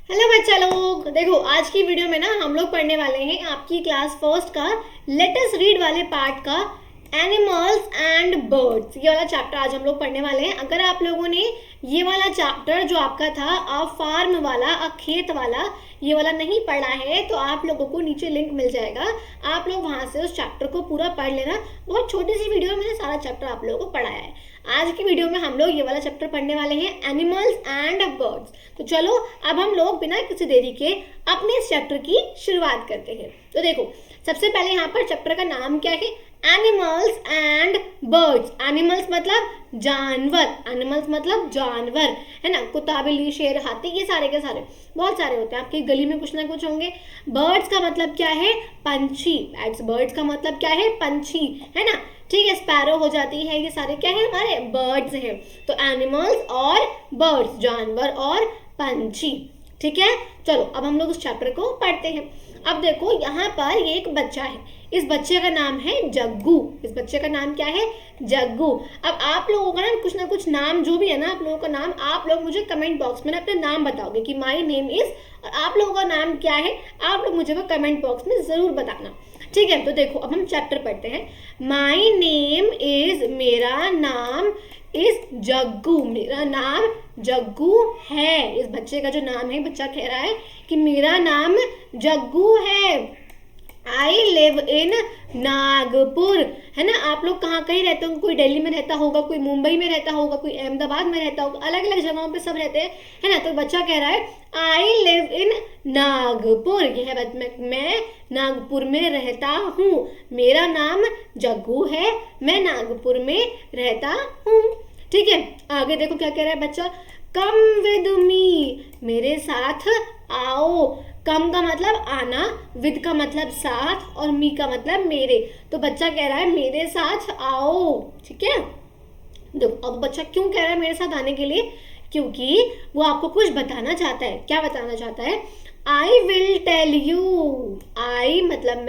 Hello बच्चा लोग, देखो आज की वीडियो में ना हम लोग पढ़ने वाले हैं आपकी क्लास फर्स्ट का लेटेस्ट रीड वाले पार्ट का एनिमल्स एंड बर्ड्स। ये वाला चैप्टर आज हम लोग पढ़ने वाले हैं। अगर आप लोगों ने ये वाला चैप्टर जो आपका था अ फार्म वाला, अ खेत वाला, ये वाला नहीं पढ़ा है तो आप लोगों को नीचे लिंक मिल जाएगा, आप लोग वहां से उस चैप्टर को पूरा पढ़ लेना। बहुत छोटी सी वीडियो में मैंने सारा चैप्टर आप लोगों को पढ़ाया है। आज की वीडियो में हम लोग ये वाला चैप्टर पढ़ने वाले हैं एनिमल्स एंड बर्ड्स। तो चलो अब हम लोग बिना किसी देरी के अपने इस चैप्टर की शुरुआत करते हैं। तो देखो सबसे पहले यहाँ पर चैप्टर का नाम क्या है, एनिमल्स एंड बर्ड्स। एनिमल्स मतलब जानवर, एनिमल्स मतलब जानवर है ना, कुत्ता बिल्ली शेर हाथी, ये सारे के सारे बहुत सारे होते हैं, आपकी गली में कुछ ना कुछ होंगे। बर्ड्स का मतलब क्या है, पंछी। बर्ड्स का मतलब क्या है, पंछी है ना, ठीक है। स्पैरो हो जाती है, ये सारे क्या है हमारे बर्ड्स हैं। तो एनिमल्स और बर्ड्स, जानवर और पंछी, ठीक है। चलो अब हम लोग उस चैप्टर को पढ़ते हैं। अब देखो यहाँ पर ये एक बच्चा है, इस बच्चे का नाम है जग्गू। इस बच्चे का नाम क्या है, जग्गू। अब आप लोगों का ना कुछ नाम जो भी है ना, आप लोगों का नाम आप लोग मुझे कमेंट बॉक्स में ना अपना नाम बताओगे कि माय नेम इज, और आप लोगों का नाम क्या है आप लोग मुझे वो कमेंट बॉक्स में जरूर बताना, ठीक है। तो देखो अब हम चैप्टर पढ़ते हैं। माय नेम इज, मेरा नाम इज जग्गू, मेरा नाम जग्गू है। इस बच्चे का जो नाम है, बच्चा कह रहा है कि मेरा नाम जग्गू है। आई लिव इन नागपुर, है ना। आप लोग कहाँ कहीं रहते होंगे, कोई दिल्ली में रहता होगा, कोई मुंबई में रहता होगा, कोई अहमदाबाद में रहता होगा, अलग अलग जगहों पे सब रहते हैं, है ना। तो बच्चा कह रहा है आई लिव इन नागपुर, यह मैं नागपुर में रहता हूँ। मेरा नाम जग्गू है, मैं नागपुर में रहता हूँ, ठीक है। आगे देखो क्या कह रहा है बच्चा, कम विद मी, मेरे साथ आओ। कम का मतलब आना, विद का मतलब साथ, और मी का मतलब मेरे। तो बच्चा कह रहा है मेरे साथ आओ, ठीक है। देखो अब बच्चा क्यों कह रहा है मेरे साथ आने के लिए, क्योंकि वो आपको कुछ बताना चाहता है। क्या बताना चाहता है, आई विल टेल यू। आई मतलब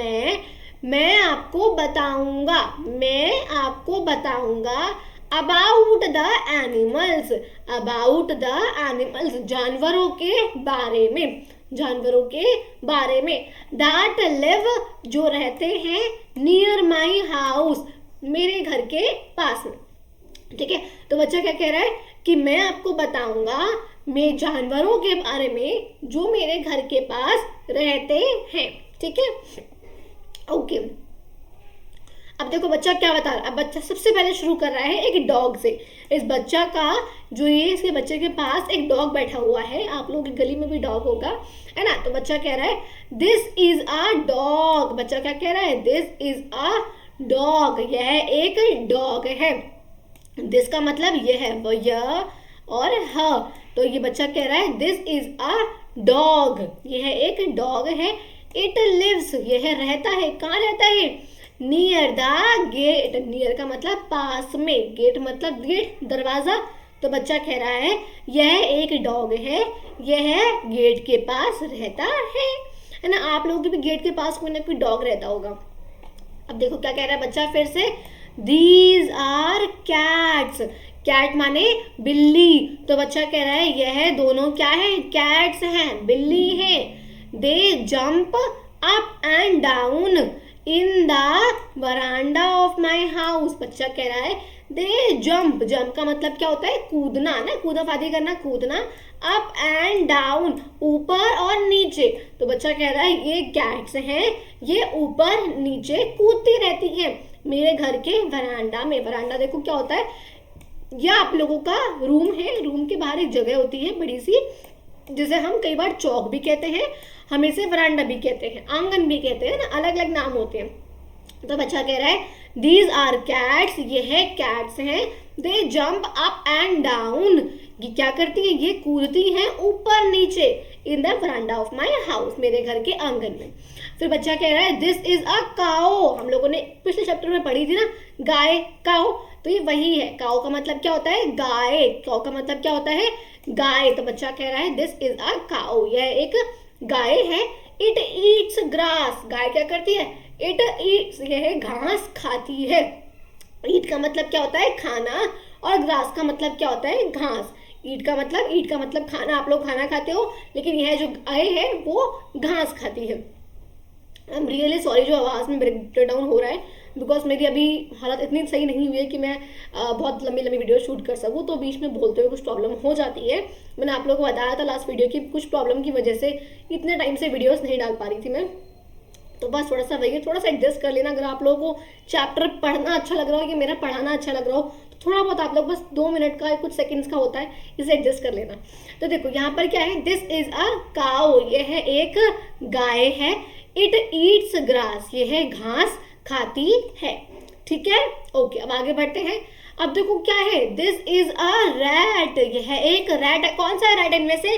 मैं आपको बताऊंगा, मैं आपको बताऊंगा about the animals, about the animals, जानवरों के बारे में, जानवरों के बारे में। दैट लिव, जो रहते हैं, नियर माई हाउस, मेरे घर के पास में, ठीक है। तो बच्चा क्या कह रहा है कि मैं आपको बताऊंगा मैं जानवरों के बारे में जो मेरे घर के पास रहते हैं, ठीक है, ओके। अब देखो बच्चा क्या बता रहा है। अब बच्चा सबसे पहले शुरू कर रहा है एक डॉग से। इस बच्चा का जो ये इसके बच्चे के पास एक डॉग बैठा हुआ है, आप लोगों की गली में भी डॉग होगा, है ना। तो बच्चा कह रहा है दिस इज अ डॉग। बच्चा क्या कह रहा है, दिस इज अ डॉग, यह एक डॉग है। दिस का मतलब ये है, वो यह और ह। तो ये बच्चा कह रहा है दिस इज अ डॉग, यह एक डॉग है। इट लिव्स, यह रहता है, कहाँ रहता है, नियर द गेट। नियर का मतलब पास में, गेट मतलब गेट, दरवाजा। तो बच्चा कह रहा है यह एक डॉग है, यह गेट के पास रहता है ना। आप लोगों के भी गेट के पास कोई ना कोई डॉग रहता होगा। अब देखो क्या कह रहा है बच्चा फिर से, दीज आर कैट्स। कैट माने बिल्ली। तो बच्चा कह रहा है यह दोनों क्या है, कैट्स हैं, बिल्ली हैं। They jump up and down in the veranda of my house. बच्चा कह रहा है दे जंप, जंप का मतलब क्या होता है, कूदना ना, कूदा फादी करना, कूदना। अप एंड डाउन, ऊपर और नीचे। तो बच्चा कह रहा है ये कैट्स हैं, ये ऊपर नीचे कूदती रहती हैं मेरे घर के वरांडा में। वरांडा देखो क्या होता है, यह आप लोगों का रूम है, रूम के बाहर एक जगह होती है बड़ी सी, जिसे हम कई बार चौक भी कहते हैं, हम इसे वरांडा भी कहते हैं, आंगन भी कहते हैं ना, अलग अलग नाम होते हैं। तो बच्चा कह रहा है दीज आर कैट्स, ये है कैट्स हैं। They jump up and down, ये क्या करती है, ये कूदती हैं ऊपर नीचे, इन the veranda of my house, मेरे घर के आंगन में। फिर बच्चा कह रहा है दिस इज अ काओ। हम लोगों ने पिछले चैप्टर में पढ़ी थी ना, गाय, काओ, तो ये वही है। काओ का मतलब क्या होता है, गाय। काओ का मतलब क्या होता है, गाय। तो बच्चा कह रहा है दिस इज अ काओ, यह एक गाय है। इट ईट्स ग्रास, गाय क्या करती है, इट ईट्स, यह घास खाती है। ईट का मतलब क्या होता है, खाना, और ग्रास का मतलब क्या होता है, घास। ईट का मतलब खाना, आप लोग खाना खाते हो, लेकिन यह जो गाय है वो घास खाती है। आई एम रियली सॉरी जो आवाज़ में ब्रेक डाउन हो रहा है, बिकॉज मेरी अभी हालत इतनी सही नहीं हुई है कि मैं बहुत लंबी लंबी वीडियो शूट कर सकूँ, तो बीच में बोलते हुए कुछ प्रॉब्लम हो जाती है। मैंने आप लोगों को बताया था लास्ट वीडियो की कुछ प्रॉब्लम की वजह से इतने टाइम से वीडियोस नहीं डाल पा रही थी मैं, तो बस थोड़ा सा वही थोड़ा सा एडजस्ट कर लेना। अगर आप लोगों को चैप्टर पढ़ना अच्छा लग रहा हो कि मेरा पढ़ाना अच्छा लग रहा हो, तो थोड़ा बहुत आप लोग बस 2 मिनट का कुछ सेकंड्स का होता है, इसे एडजस्ट कर लेना। तो देखो यहाँ पर क्या है, दिस इज अ काउ, ये है एक गाय है। इट ईट्स ग्रास, ये है घास खाती है। ठीक है, ओके, अब आगे बढ़ते हैं। अब देखो क्या है, दिस इज अ रैट, ये है एक रैट है। कौन सा रैट है इनमें से,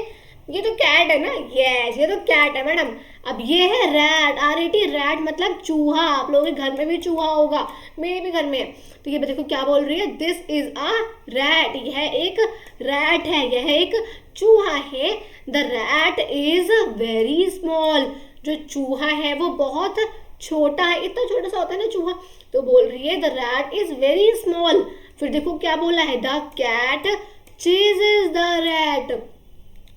ये तो कैट है ना, यस ये तो कैट है मैडम। अब ये है रैट, RAT, रैट मतलब चूहा। आप लोगों के घर में भी चूहा होगा, मेरे भी घर में है। तो ये देखो क्या बोल रही है, दिस इज अ रैट, यह एक रैट है, यह एक चूहा है। The rat is very small, जो चूहा है वो बहुत छोटा है, इतना छोटा सा होता है ना चूहा। तो बोल रही है the rat is very small. फिर देखो क्या बोला है, the cat chases the rat,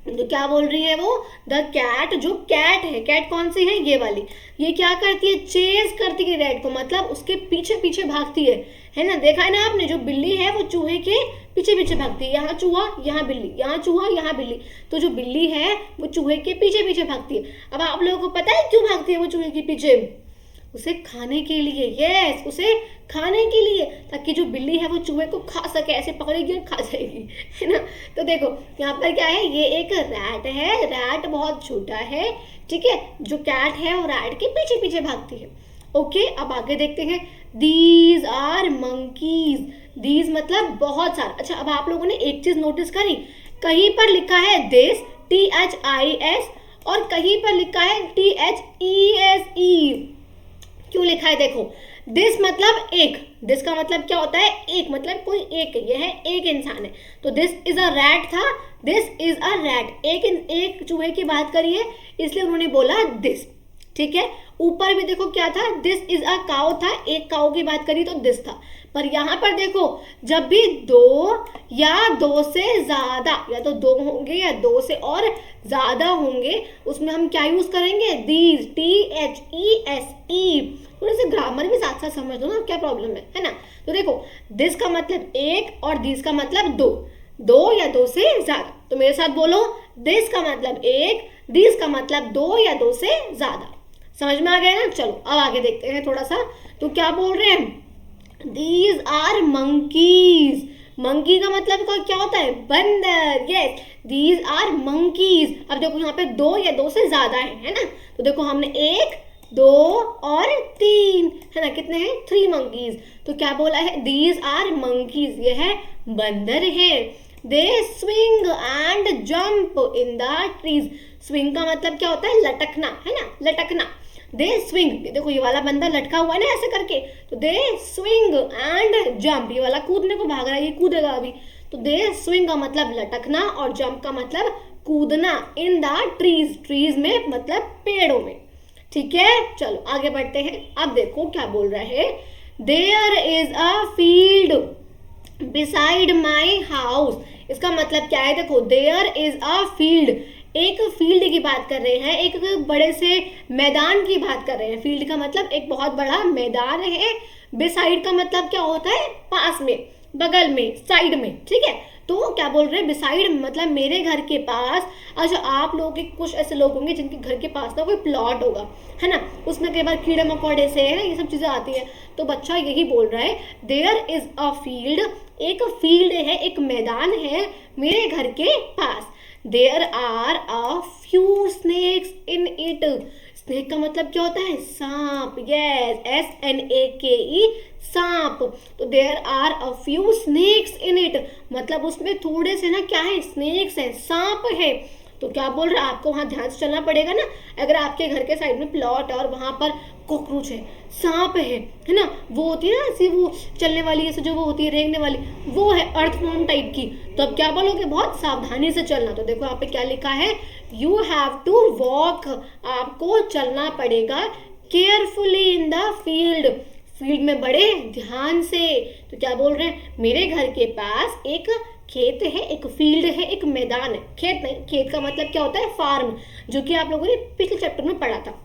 तो क्या बोल रही है वो, द कैट, जो कैट है, कैट कौन सी है, ये वाली, ये क्या करती है, चेज करती है रैट को, मतलब उसके पीछे पीछे भागती है ना। देखा है ना आपने, जो बिल्ली है वो चूहे के पीछे पीछे भागती है, यहाँ चूहा यहाँ बिल्ली, यहाँ चूहा यहाँ बिल्ली, तो जो बिल्ली है वो चूहे के पीछे पीछे भागती है। अब आप लोगों को पता है क्यों भागती है वो चूहे के पीछे, उसे खाने के लिए, यस उसे खाने के लिए, ताकि जो बिल्ली है वो चूहे को खा सके, ऐसे पकड़ेगी और खा जाएगी, है ना। तो देखो यहाँ पर क्या है, ये एक रैट है, रैट बहुत छोटा है, ठीक है। जो कैट है वो रैट के पीछे पीछे भागती है। ओके, अब आगे देखते हैं। दीज आर मंकीज, दीज मतलब बहुत सारा। अच्छा, अब आप लोगों ने एक चीज नोटिस करी, कहीं पर लिखा है दिस, THIS, और कहीं पर लिखा है THESE। क्यों लिखा है, देखो दिस मतलब एक, दिस का मतलब क्या होता है, एक मतलब कोई एक है, यह है एक इंसान है। तो दिस इज अ रैट था, दिस इज अ रैट, एक चूहे की बात करी है इसलिए उन्होंने बोला दिस, ठीक है। ऊपर भी देखो क्या था, दिस इज अ काउ था, एक काउ की बात करी तो दिस था। पर यहाँ पर देखो, जब भी दो या दो से ज्यादा, या तो दो होंगे या दो से और ज्यादा होंगे, उसमें हम क्या यूज करेंगे, दीज, THESE। थोड़े से ग्रामर भी साथ साथ समझ लो ना, क्या प्रॉब्लम है ना। तो देखो दिस का मतलब एक और दीज का मतलब दो, दो या दो से ज्यादा। तो मेरे साथ बोलो, दिस का मतलब एक, दीज का मतलब दो या दो से ज्यादा। समझ में आ गया ना। चलो अब आगे देखते हैं थोड़ा सा। तो क्या बोल रहे हैं, दीज आर मंकीज, मंकी का मतलब क्या होता है, बंदर, यस दीज आर मंकीज। अब देखो यहाँ पे दो या दो से ज्यादा है ना। तो देखो हमने एक, दो और तीन, है ना, कितने हैं, 3 मंकीज। तो क्या बोला है, दीज आर मंकीज, ये है बंदर है। They swing and jump in the trees, swing का मतलब क्या होता है, लटकना, है ना, लटकना। दे स्विंग, देखो ये वाला बंदा लटका हुआ है ना ऐसे करके, तो दे स्विंग एंड जंप, ये वाला कूदने को भाग रहा है, ये कूदेगा अभी। तो दे स्विंग का मतलब लटकना और जंप का मतलब कूदना, इन द ट्रीज, ट्रीज में मतलब पेड़ों में, ठीक है। चलो आगे बढ़ते हैं। अब देखो क्या बोल रहा है, there is a field beside my house, इसका मतलब क्या है, देखो देयर इज अ फील्ड, एक फील्ड की बात कर रहे हैं, एक बड़े से मैदान की बात कर रहे हैं। फील्ड का मतलब एक बहुत बड़ा मैदान है, बिसाइड का मतलब क्या होता है, पास में, बगल में, साइड में, ठीक है। तो क्या बोल रहे हैं, बिसाइड मतलब मेरे घर के पास। अच्छा, आप लोगों के कुछ ऐसे लोग होंगे जिनके घर के पास ना कोई प्लॉट होगा, है ना, उसमें कई बार कीड़े मकोड़े से, है ना, ये सब चीजें आती हैं। तो बच्चा यही बोल रहा है, देयर इज अ फील्ड, एक फील्ड है, एक मैदान है मेरे घर के पास। There are a few snakes in it, snake का मतलब क्या होता है, सांप, यस SNAKE, सांप। तो there are a few snakes in it, मतलब उसमें थोड़े से ना क्या है, स्नेक्स है, सांप है। तो क्या बोल रहा है, आपको वहां ध्यान से चलना पड़ेगा ना। अगर आपके घर के साइड में प्लॉट है और वहां पर कॉकरोच है, सांप है ना, वो होती है ना ऐसी, वो चलने वाली ऐसे जो वो होती है रेंगने वाली, वो है अर्थवर्म टाइप की। तो अब क्या बोलोगे, बहुत सावधानी से चलना। तो देखो यहाँ पे क्या लिखा है, यू हैव टू वॉक, आपको चलना पड़ेगा, carefully in the field, field में बड़े ध्यान से। तो क्या बोल रहे हैं, मेरे घर के पास एक खेत है, एक फील्ड है, एक मैदान है। खेत नहीं, खेत का मतलब क्या होता है? फार्म, जो कि आप लोगों ने पिछले चैप्टर में पढ़ा था।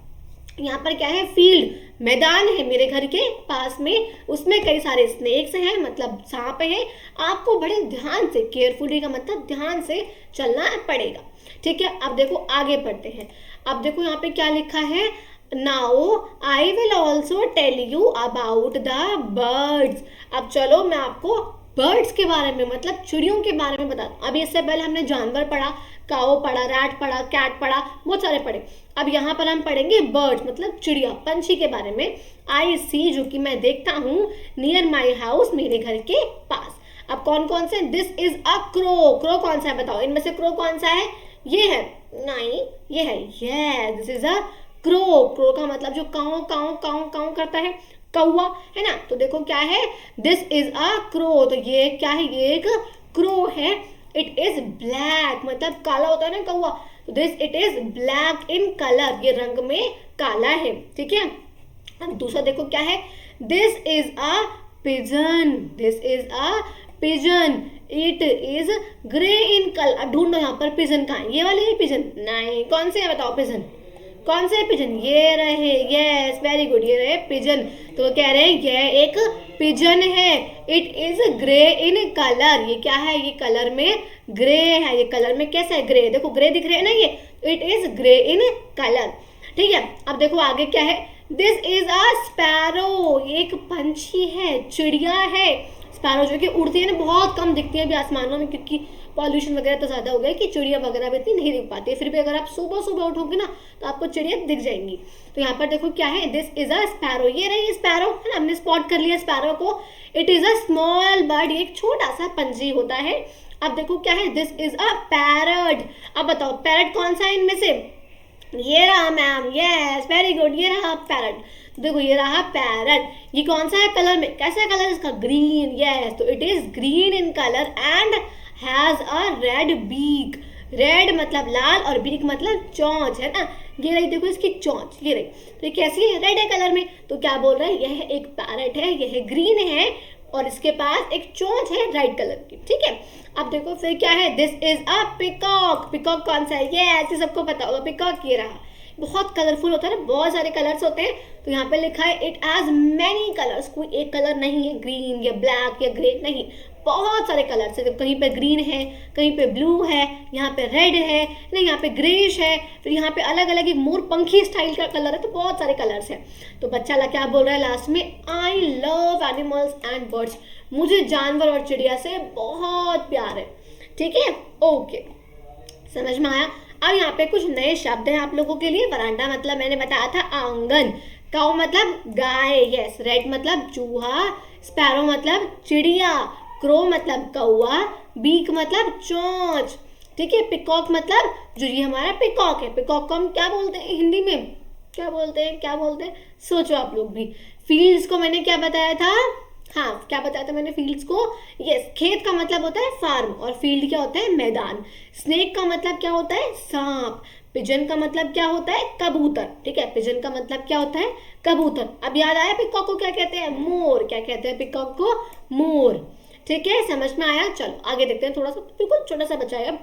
यहाँ पर क्या है? फील्ड, मैदान है मेरे घर के पास में, उसमें कई सारे स्नेक्स हैं, मतलब सांप हैं। आपको बड़े ध्यान से, केयरफुली का मतलब ध्यान से चलना पड़ेगा, ठीक है। अब देखो आगे बढ़ते हैं। अब देखो यहाँ पे क्या लिखा है, now I will also tell you about the birds. अब चलो मैं आपको बर्ड्स के बारे में, मतलब चिड़ियों के बारे में बता दूं। अभी इससे पहले हमने जानवर पढ़ा, काऊ पढ़ा, रैट पढ़ा, कैट पढ़ा, बहुत सारे पढ़े। अब यहाँ पर हम पढ़ेंगे बर्ड्स, मतलब चिड़िया, पंछी के बारे में। आई सी, जो कि मैं देखता हूँ, नियर माई हाउस, मेरे घर के पास। अब कौन कौन से? This is a crow. Crow कौन सा है बताओ? इनमें से क्रो कौन सा है? ये है, नहीं ये है, yes this is a crow. Crow का मतलब जो काऊ काऊ काऊ काऊ करता है, कौवा, है ना। तो देखो क्या है, दिस इज अ क्रो। तो ये क्या है? ये एक क्रो है। इट इज ब्लैक, मतलब काला होता है ना कौवा, तो this it is black in colour, ये रंग में काला है, ठीक है। अब दूसरा देखो क्या है, this is a pigeon. This is a pigeon, it is grey in colour. ढूंढो यहाँ पर पिजन कहाँ है? ये वाली है पिजन? नहीं, कौन से है बताओ पिजन? कौन से है पिजन? ये रहे, यस वेरी गुड, ये रहे पिजन। तो कह रहे हैं ये एक पिजन है। It is grey in colour, ये क्या है? ये कलर में ग्रे है। ये कलर में कैसा है? ग्रे। देखो ग्रे दिख रहे हैं ना ये, it is grey in colour, ठीक है। अब देखो आगे क्या है, दिस इज अ स्पैरो। ये एक पंछी है, चिड़िया है। स्पैरो जो कि उड़ती है ना, बहुत कम दिखती है अभी आसमानों में, क्योंकि पॉल्यूशन वगैरह तो ज़्यादा हो गया कि चिड़िया वगैरह भी इतनी नहीं दिख पाती है। फिर भी अगर आप सुबह सुबह उठोगे ना तो आपको चिड़िया दिख जाएंगी। तो यहाँ पर देखो क्या है, दिस इज अ स्पैरो। ये रही स्पैरो, है ना, हमने स्पॉट कर लिया स्पैरो को। It is a small bird, ये एक छोटा सा पंछी होता है। अब देखो क्या है, दिस इज अ पैरट। अब बताओ पैरट कौन सा है इनमें से? ये रहा मैम, यस वेरी गुड, ये रहा पैरट। देखो ये रहा पैरट। ये कौन सा है कलर में? कैसा कलर इसका? Green, yes. तो it is green in colour and has a red beak. Red मतलब लाल और बीक मतलब चोंच, है ना। ये रही देखो इसकी चोंच, ये रही। तो ये कैसी है? रेड है कलर में। तो क्या बोल रहे हैं, यह एक पैरट है, यह ग्रीन है और इसके पास एक चोंच है रेड कलर की, ठीक है। अब देखो फिर क्या है, this is a peacock. Peacock कौन सा है? ये ऐसे सबको पता होगा, पिकॉक ये रहा। बहुत कलरफुल होता है ना, बहुत सारे कलर्स होते हैं। तो यहाँ पे लिखा है इट हैज मैनी कलर्स। कोई एक कलर नहीं है, ग्रीन या ब्लैक या ग्रे नहीं, बहुत सारे कलर्स है। कहीं पे ग्रीन है, कहीं पे ब्लू है, यहाँ पे रेड है, नहीं यहाँ पे ग्रेश है, फिर यहाँ पे अलग अलग एक मोर पंखी स्टाइल का कलर है। तो बहुत सारे कलर्स है। तो बच्चा क्या बोल रहा है लास्ट में, I love animals and birds. मुझे जानवर और चिड़िया से बहुत प्यार है, ठीक है। ओके, समझ में आया। अब यहाँ पे कुछ नए शब्द हैं आप लोगों के लिए। वरांडा मतलब मैंने बताया था आंगन, काऊ मतलब गाय, यस, रेड मतलब चूहा, स्पैरो मतलब चिड़िया, क्रो मतलब कौआ, बीक मतलब चोंच, ठीक है। पिकॉक मतलब जो ये हमारा पिकॉक है। पिकॉक को हम क्या बोलते हैं हिंदी में? क्या बोलते हैं? क्या बोलते हैं? सोचो आप लोग भी। फील्ड्स को मैंने क्या बताया था? हाँ, क्या बताया था मैंने फील्ड्स को? यस, खेत का मतलब होता है फार्म और फील्ड क्या होता है? मैदान। स्नेक का मतलब क्या होता है? सांप। पिजन का मतलब क्या होता है? कबूतर, ठीक है। पिजन का मतलब क्या होता है? कबूतर। अब याद आया पिकॉक को क्या कहते हैं? मोर। क्या कहते हैं पिकॉक को? मोर, ठीक है। समझ में आया? चलो आगे देखते हैं। थोड़ा सा बिल्कुल छोटा सा बचा है।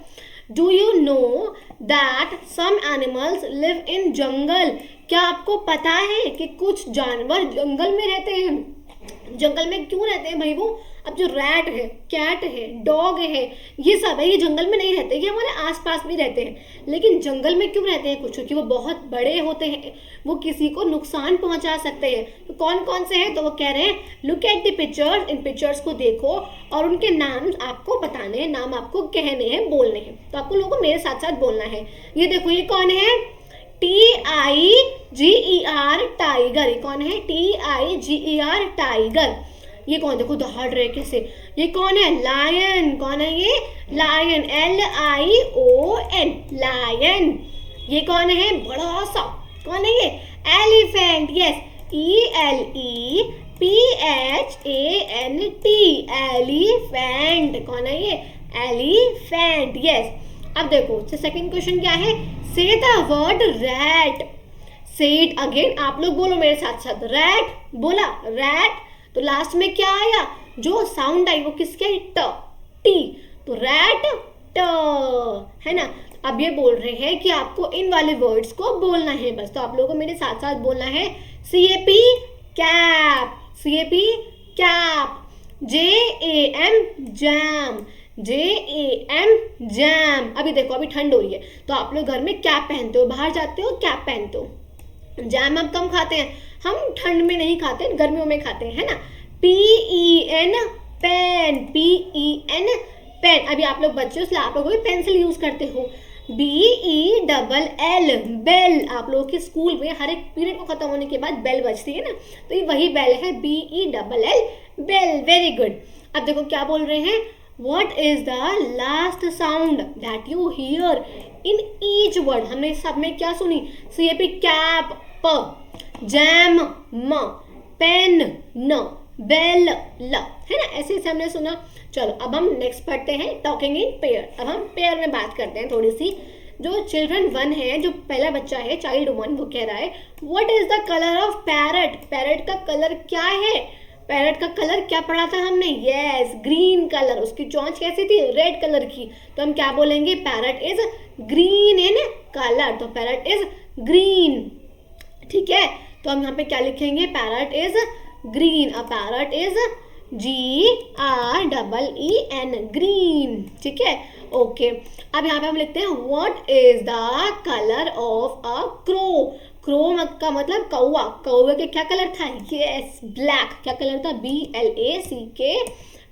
Do you know that some animals live in jungle? क्या आपको पता है कि कुछ जानवर जंगल में रहते हैं? जंगल में क्यों रहते हैं भाई वो? अब जो रैट है, कैट है, डॉग है, ये सब है, ये जंगल में नहीं रहते, ये हमारे आसपास भी रहते हैं। लेकिन जंगल में क्यों रहते हैं कुछ? क्योंकि वो बहुत बड़े होते हैं, वो किसी को नुकसान पहुंचा सकते हैं। तो कौन कौन से हैं? तो वो कह रहे हैं look at the pictures. In pictures को देखो और उनके नाम आपको बताने हैं, नाम आपको कहने हैं, बोलने हैं। तो आपको लोगों को मेरे साथ साथ बोलना है। ये देखो, ये कौन है? TIGER, tiger. ये कौन है? TIGER, tiger. ये कौन? देखो दहाड़ रहे कैसे। ये कौन है? लायन। कौन है ये? Lion, LION, lion. ये कौन है? बड़ा सा। कौन है ये? Elephant, yes, ELEPHANT, elephant. कौन है ये? Elephant, yes. अब देखो सेकंड क्वेश्चन क्या है? Say the word rat. Say it again. आप लोग बोलो मेरे साथ साथ, रैट। बोला रैट, तो लास्ट में क्या आया? जो साउंड आई वो किसके? ट, टी। तो रैट ट, है ना। अब ये बोल रहे हैं कि आपको इन वाले वर्ड्स को बोलना है बस, तो आप लोगों को मेरे साथ साथ बोलना है CAP cap, CAP cap, JAM jam, JAM jam. अभी देखो अभी ठंड हो रही है तो आप लोग घर में कैप पहनते हो, बाहर जाते हो कैप पहनते हो। जैम हम कम खाते हैं, हम ठंड में नहीं खाते, गर्मियों में खाते हैं, है ना। PEN pen, PEN pen. अभी आप लोग बच्चे हो इसलिए आप लोग भी पेंसिल यूज करते हो। BELL बेल, आप लोगों के स्कूल में हर एक पीरियड को खत्म होने के बाद बेल बजती है ना, तो ये वही बेल है, BELL बेल। Very good. अब देखो क्या बोल रहे हैं, What is the last sound that you hear in each word? हमने सब में क्या सुनी, CAP कैप प, जैम म, पेन न, बेल ल, है ना, ऐसे ऐसे हमने सुना। चलो अब हम नेक्स्ट पढ़ते हैं टॉकिंग इन पेयर। अब हम पेयर में बात करते हैं थोड़ी सी। जो चिल्ड्रन 1 है, जो पहला बच्चा है चाइल्ड 1, वो कह रहा है what is the colour of parrot? Parrot का कलर क्या है? पैरट का कलर क्या पढ़ा था हमने? Yes, green colour. उसकी चोंच कैसी थी? रेड कलर की। तो हम क्या बोलेंगे, parrot is green in colour, तो पैरट इज ग्रीन। ठीक है, तो हम यहाँ पे क्या लिखेंगे, parrot is green. A parrot is GREEN green. ठीक है, ओके। अब यहाँ पे हम लिखते हैं what is the colour of a crow? Crow का मतलब कौवा। कौवे के क्या कलर था? Yes, black. क्या कलर था? BLACK,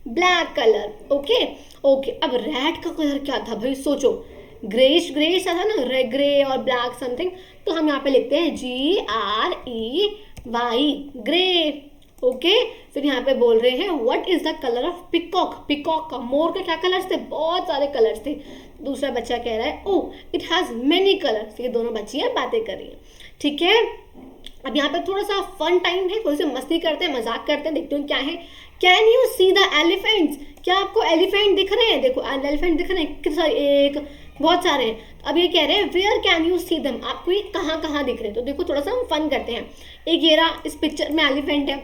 black colour. Okay okay. अब रैट का कलर क्या था भाई? सोचो, ग्रेश ग्रेश था ना, ग्रे और ब्लैक समथिंग, तो हम यहाँ पे लिखते हैं GREY ग्रे। ओके, फिर यहाँ पे बोल रहे हैं what is the colour of peacock? Peacock का, मोर का क्या कलर्स थे? बहुत सारे कलर्स थे। दूसरा बच्चा कह रहा है oh it has many colours. ये दोनों बच्चियां बातें कर रही हैं। ठीक है, अब यहाँ पे थोड़ा सा फन टाइम है, थोड़ी सी मस्ती करते हैं, मजाक करते हैं, देखते हैं क्या है। Can you see the elephants? क्या आपको एलिफेंट दिख रहे हैं? देखो एलिफेंट दिख रहे हैं, कितने सारे, एक, बहुत सारे हैं। अब ये कह रहे हैं where can you see them? आपको ये कहाँ कहाँ दिख रहे हैं? तो देखो थोड़ा सा हम फन करते हैं। एक ये रहा, इस पिक्चर में एलिफेंट है,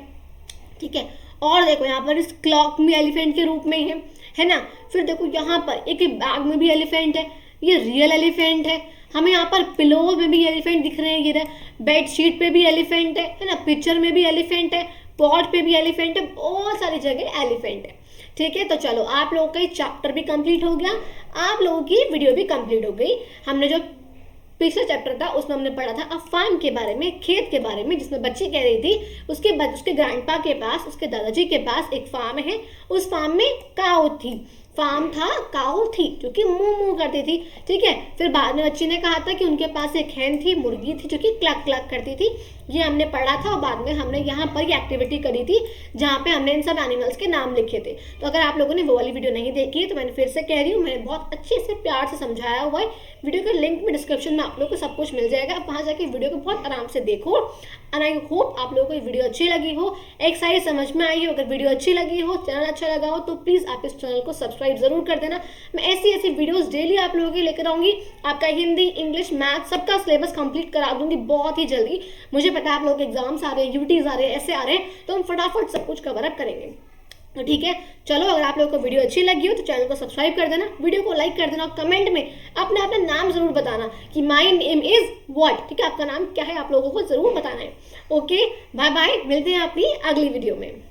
ठीक है, और देखो यहाँ पर इस क्लॉक में एलिफेंट के रूप में है ना। फिर देखो यहाँ पर एक बैग में भी एलिफेंट है, ये रियल एलिफेंट है। हमें यहाँ पर पिलो में भी एलिफेंट दिख रहे हैं, ये बेड शीट पे भी एलिफेंट है ना, पिक्चर में भी एलिफेंट है, पॉट पे भी एलिफेंट है, बहुत सारी जगह एलिफेंट है। ठीक है, तो चलो आप लोगों का चैप्टर भी कंप्लीट हो गया, आप लोगों की वीडियो भी कंप्लीट हो गई। हमने जो पिछला चैप्टर था उसमें हमने पढ़ा था फार्म के बारे में, खेत के बारे में, जिसमें बच्ची कह रही थी उसके ग्रैंडपा के पास, उसके दादाजी के पास एक फार्म है, उस फार्म में काऊ थी, फार्म था, काऊ थी जो कि मुंह मुंह करती थी। ठीक है, फिर बाद में बच्ची ने कहा था कि उनके पास एक हैन थी, मुर्गी थी जो कि क्लक क्लक करती थी। ये हमने पढ़ा था और बाद में हमने यहाँ पर ये एक्टिविटी करी थी जहाँ पे हमने इन सब एनिमल्स के नाम लिखे थे। तो अगर आप लोगों ने वो वाली वीडियो नहीं देखी है तो मैंने फिर से कह रही हूँ, मैंने बहुत अच्छे से प्यार से समझाया हुआ है। वीडियो का लिंक में डिस्क्रिप्शन में आप लोगों को सब कुछ मिल जाएगा, आप वहाँ जाके वीडियो को बहुत आराम से देखो। एंड आई होप आप लोगों को ये वीडियो अच्छी लगी हो, एक्सरसाइज समझ में आई हो। अगर वीडियो अच्छी लगी हो, चैनल अच्छा लगा हो तो प्लीज़ आप इस चैनल को सब्सक्राइब जरूर कर देना। मैं ऐसी ऐसी वीडियोस डेली आप लोगों के लेकर आऊंगी। आपका हिंदी, इंग्लिश, मैथ सबका सिलेबस कंप्लीट करा दूंगी बहुत ही जल्दी। मुझे पता है आप लोगों के एग्जाम्स आ रहे हैं, यूटीज आ रहे हैं, ऐसे आ रहे हैं, तो हम फटाफट सब कुछ कवर अप करेंगे। तो ठीक है, चलो अगर आप लोगों को वीडियो अच्छी लगी हो तो चैनल को सब्सक्राइब कर देना, वीडियो को लाइक कर देना और कमेंट में अपना अपना नाम जरूर बताना कि माय नेम इज व्हाट। ठीक है, आपका नाम क्या है आप लोगों को जरूर बताना है। ओके, बाय बाय, मिलते हैं अपनी अगली वीडियो में।